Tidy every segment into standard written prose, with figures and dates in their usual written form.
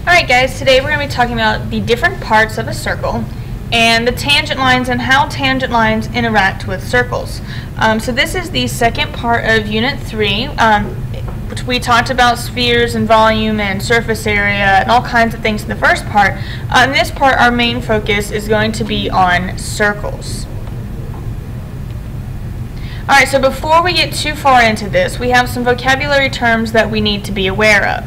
Alright guys, today we're going to be talking about the different parts of a circle and the tangent lines and how tangent lines interact with circles. So this is the second part of Unit 3, which we talked about spheres and volume and surface area and all kinds of things in the first part. In this part, our main focus is going to be on circles. Alright, so before we get too far into this, we have some vocabulary terms that we need to be aware of.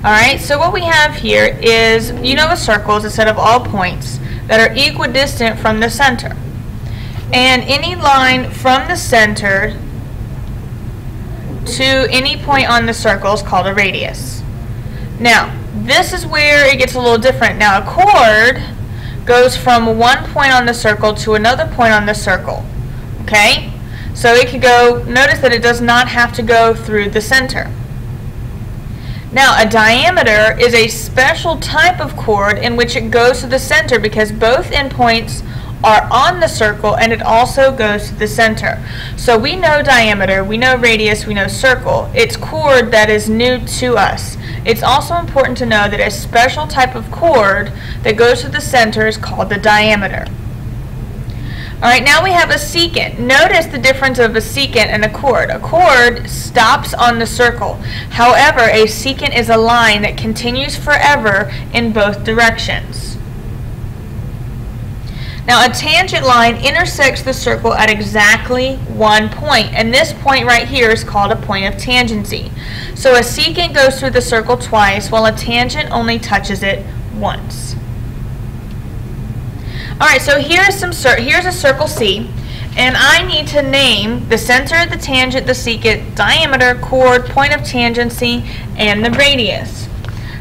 Alright, so what we have here is, a circle is a set of all points that are equidistant from the center. And any line from the center to any point on the circle is called a radius. Now, this is where it gets a little different. Now, a chord goes from one point on the circle to another point on the circle. Okay? So it could go, notice that it does not have to go through the center. Now, a diameter is a special type of chord in which it goes to the center because both endpoints are on the circle and it also goes to the center. So we know diameter, we know radius, we know circle. It's chord that is new to us. It's also important to know that a special type of chord that goes to the center is called the diameter. Alright, now we have a secant. Notice the difference of a secant and a chord. A chord stops on the circle. However, a secant is a line that continues forever in both directions. Now, a tangent line intersects the circle at exactly one point, and this point right here is called a point of tangency. So a secant goes through the circle twice, while a tangent only touches it once. Alright, so here's a circle C, and I need to name the center, the tangent, the secant, diameter, chord, point of tangency, and the radius.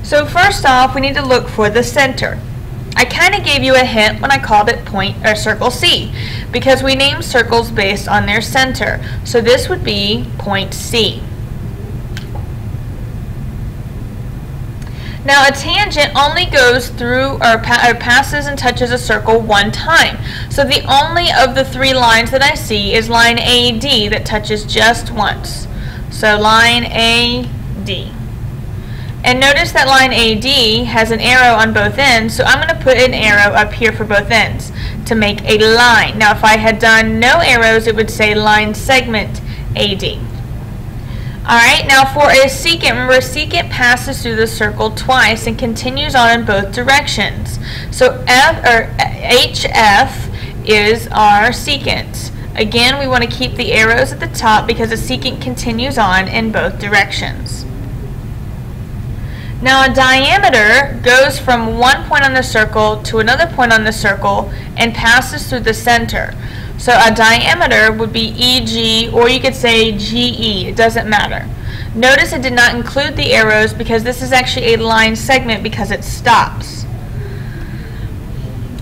So first off, we need to look for the center. I kind of gave you a hint when I called it circle C, because we name circles based on their center. So this would be point C. Now, a tangent only goes through or passes and touches a circle one time. So the only of the three lines that I see is line AD that touches just once. So line AD. And notice that line AD has an arrow on both ends, so I'm going to put an arrow up here for both ends to make a line. Now, if I had done no arrows, it would say line segment AD. Alright, now for a secant, remember a secant passes through the circle twice and continues on in both directions. So HF is our secant. Again, we want to keep the arrows at the top because a secant continues on in both directions. Now a diameter goes from one point on the circle to another point on the circle and passes through the center. So a diameter would be EG, or you could say GE, it doesn't matter. Notice it did not include the arrows because this is actually a line segment because it stops.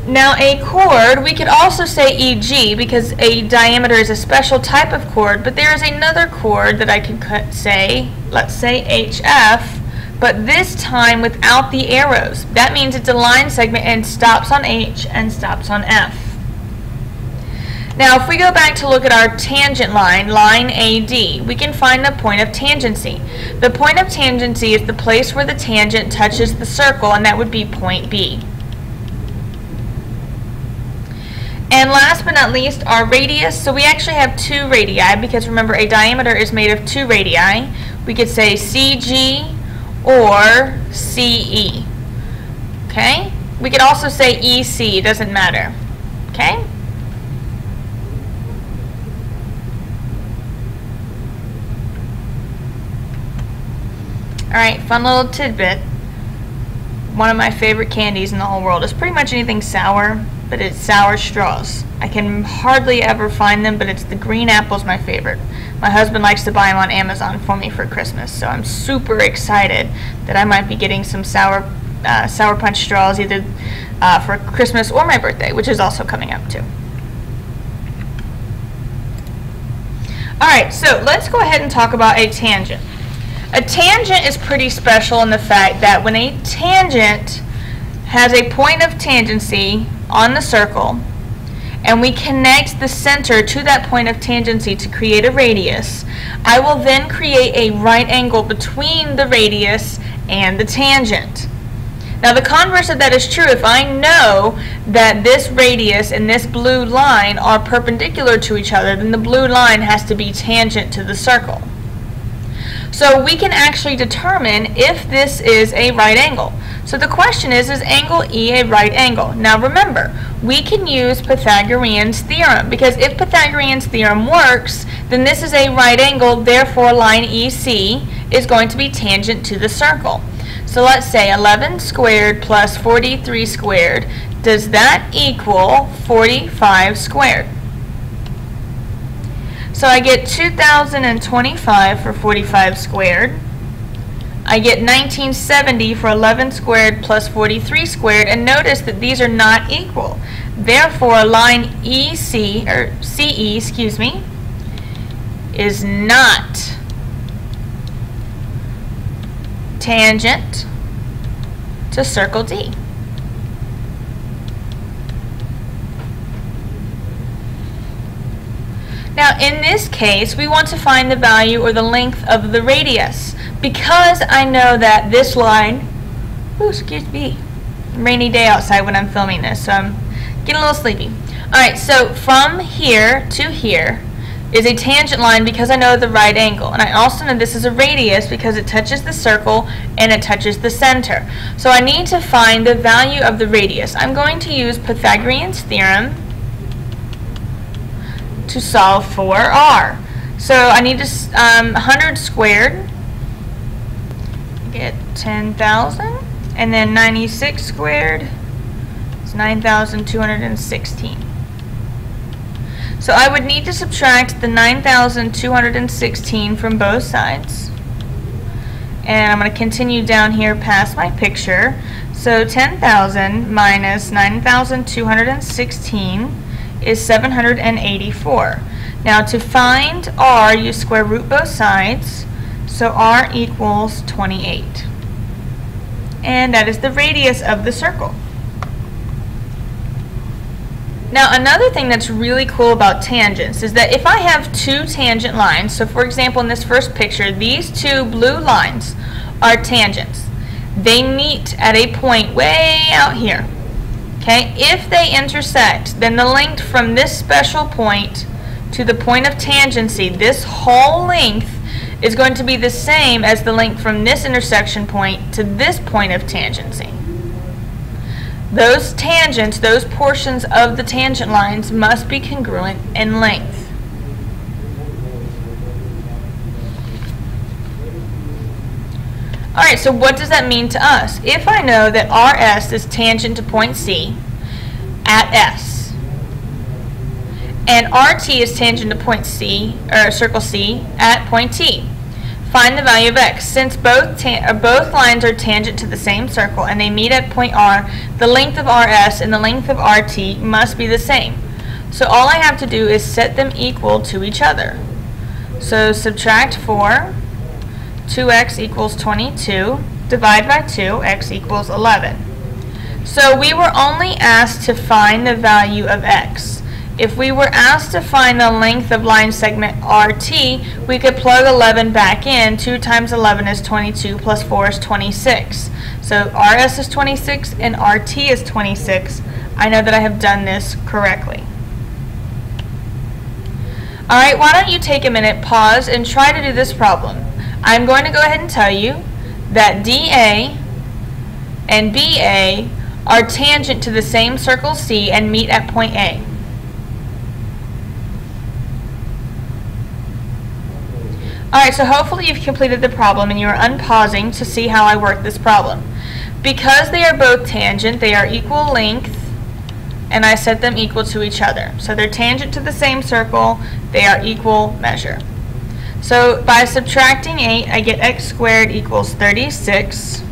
Now a chord, we could also say EG because a diameter is a special type of chord, but there is another chord that I could say, let's say HF, but this time without the arrows. That means it's a line segment and stops on H and stops on F. Now, if we go back to look at our tangent line, line AD, we can find the point of tangency. The point of tangency is the place where the tangent touches the circle, and that would be point B. And last but not least, our radius. So we actually have two radii, because remember, a diameter is made of two radii. We could say CG or CE. Okay? We could also say EC, it doesn't matter. Okay? Alright, fun little tidbit. One of my favorite candies in the whole world is pretty much anything sour, but it's sour straws. I can hardly ever find them, but it's the green apple's my favorite. My husband likes to buy them on Amazon for me for Christmas, so I'm super excited that I might be getting some sour punch straws either for Christmas or my birthday, which is also coming up too. Alright, so let's go ahead and talk about a tangent. A tangent is pretty special in the fact that when a tangent has a point of tangency on the circle and we connect the center to that point of tangency to create a radius, I will then create a right angle between the radius and the tangent. Now the converse of that is true. If I know that this radius and this blue line are perpendicular to each other, then the blue line has to be tangent to the circle. So we can actually determine if this is a right angle. So the question is angle E a right angle? Now remember, we can use Pythagorean's theorem, because if Pythagorean's theorem works, then this is a right angle, therefore line EC is going to be tangent to the circle. So let's say 11 squared plus 43 squared. Does that equal 45 squared? So I get 2,025 for 45 squared. I get 1970 for 11 squared plus 43 squared, and notice that these are not equal. Therefore, line EC, or CE, excuse me, is not tangent to circle D. Now in this case, we want to find the value or the length of the radius, because I know that this line, excuse me, rainy day outside when I'm filming this, so I'm getting a little sleepy. Alright, so from here to here is a tangent line because I know the right angle, and I also know this is a radius because it touches the circle and it touches the center. So I need to find the value of the radius. I'm going to use Pythagorean's theorem to solve for R. So I need to 100 squared, get 10,000, and then 96 squared is 9,216. So I would need to subtract the 9,216 from both sides. And I'm going to continue down here past my picture. So 10,000 minus 9,216 is 784. Now to find R, you square root both sides. So R equals 28. And that is the radius of the circle. Now another thing that's really cool about tangents is that if I have two tangent lines, so for example in this first picture, these two blue lines are tangents. They meet at a point way out here. Okay, if they intersect, then the length from this special point to the point of tangency, this whole length is going to be the same as the length from this intersection point to this point of tangency. Those tangents, those portions of the tangent lines must be congruent in length. Alright, so what does that mean to us? If I know that RS is tangent to point C at S, and RT is tangent to point C, or circle C, at point T, find the value of X. Since both lines are tangent to the same circle and they meet at point R, the length of RS and the length of RT must be the same. So all I have to do is set them equal to each other. So subtract 4, 2x equals 22, divide by 2, x equals 11. So we were only asked to find the value of X. If we were asked to find the length of line segment RT, we could plug 11 back in. 2 times 11 is 22, plus 4 is 26. So RS is 26 and RT is 26. I know that I have done this correctly. Alright, why don't you take a minute, pause, and try to do this problem. I'm going to go ahead and tell you that DA and BA are tangent to the same circle C and meet at point A. Alright, so hopefully you've completed the problem and you are unpausing to see how I work this problem. Because they are both tangent, they are equal length, and I set them equal to each other. So they're tangent to the same circle, they are equal measure. So by subtracting 8, I get x squared equals 36.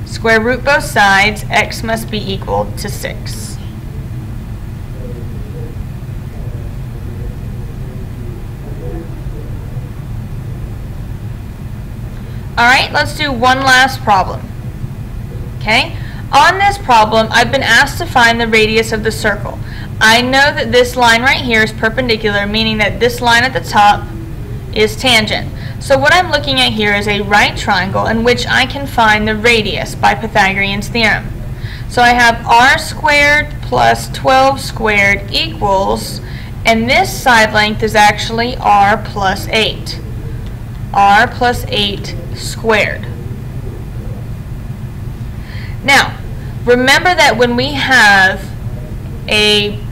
Square root both sides, x must be equal to 6. Alright, let's do one last problem. Okay, on this problem, I've been asked to find the radius of the circle. I know that this line right here is perpendicular, meaning that this line at the top is tangent. So what I'm looking at here is a right triangle in which I can find the radius by Pythagorean's theorem. So I have r squared plus 12 squared equals, and this side length is actually r plus 8. R plus 8 squared. Now, remember that when we have a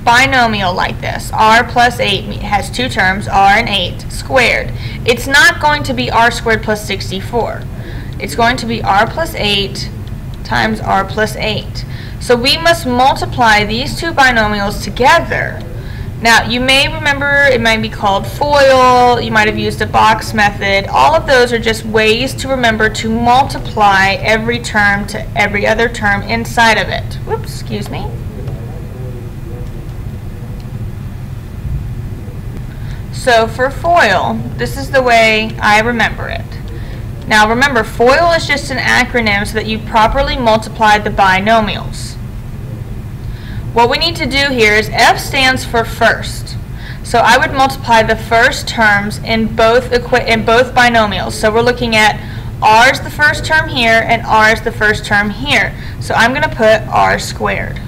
binomial like this, r plus 8 has two terms, r and 8 squared, it's not going to be r squared plus 64. It's going to be r plus 8 times r plus 8. So we must multiply these two binomials together. Now, you may remember it might be called FOIL, you might have used a box method. All of those are just ways to remember to multiply every term to every other term inside of it. Whoops, excuse me. So for FOIL, this is the way I remember it. Now remember, FOIL is just an acronym so that you properly multiply the binomials. What we need to do here is F stands for first. So I would multiply the first terms in both binomials. So we're looking at r is the first term here and r is the first term here. So I'm going to put r squared.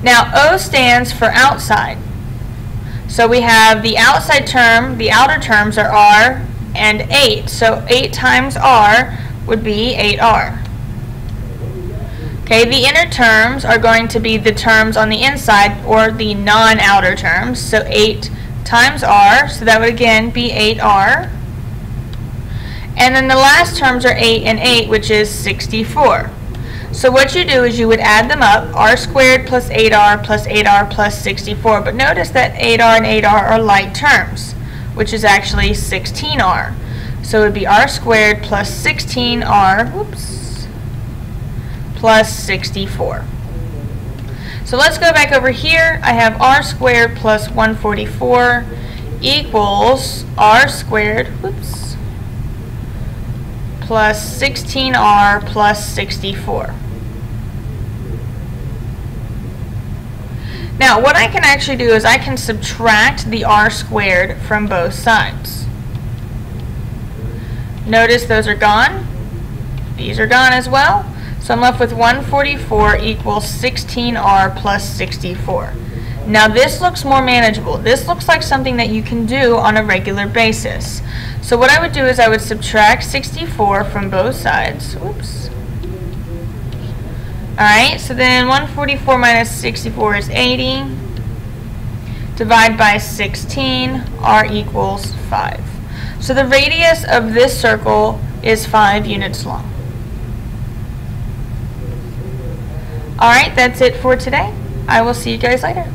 Now O stands for outside. So we have the outside term, the outer terms are r and 8. So 8 times r would be 8r. Okay, the inner terms are going to be the terms on the inside, or the non-outer terms. So 8 times r, so that would again be 8r. And then the last terms are 8 and 8, which is 64. So what you do is you would add them up, r squared plus 8r plus 8r plus 64. But notice that 8r and 8r are like terms, which is actually 16r. So it would be r squared plus 16r, whoops, plus 64. So let's go back over here. I have r squared plus 144 equals r squared, whoops, plus 16r plus 64. Now what I can actually do is I can subtract the r squared from both sides. Notice those are gone. These are gone as well. So I'm left with 144 equals 16r plus 64. Now this looks more manageable. This looks like something that you can do on a regular basis. So what I would do is I would subtract 64 from both sides. Oops. Alright, so then 144 minus 64 is 80. Divide by 16, r equals 5. So the radius of this circle is 5 units long. Alright, that's it for today. I will see you guys later.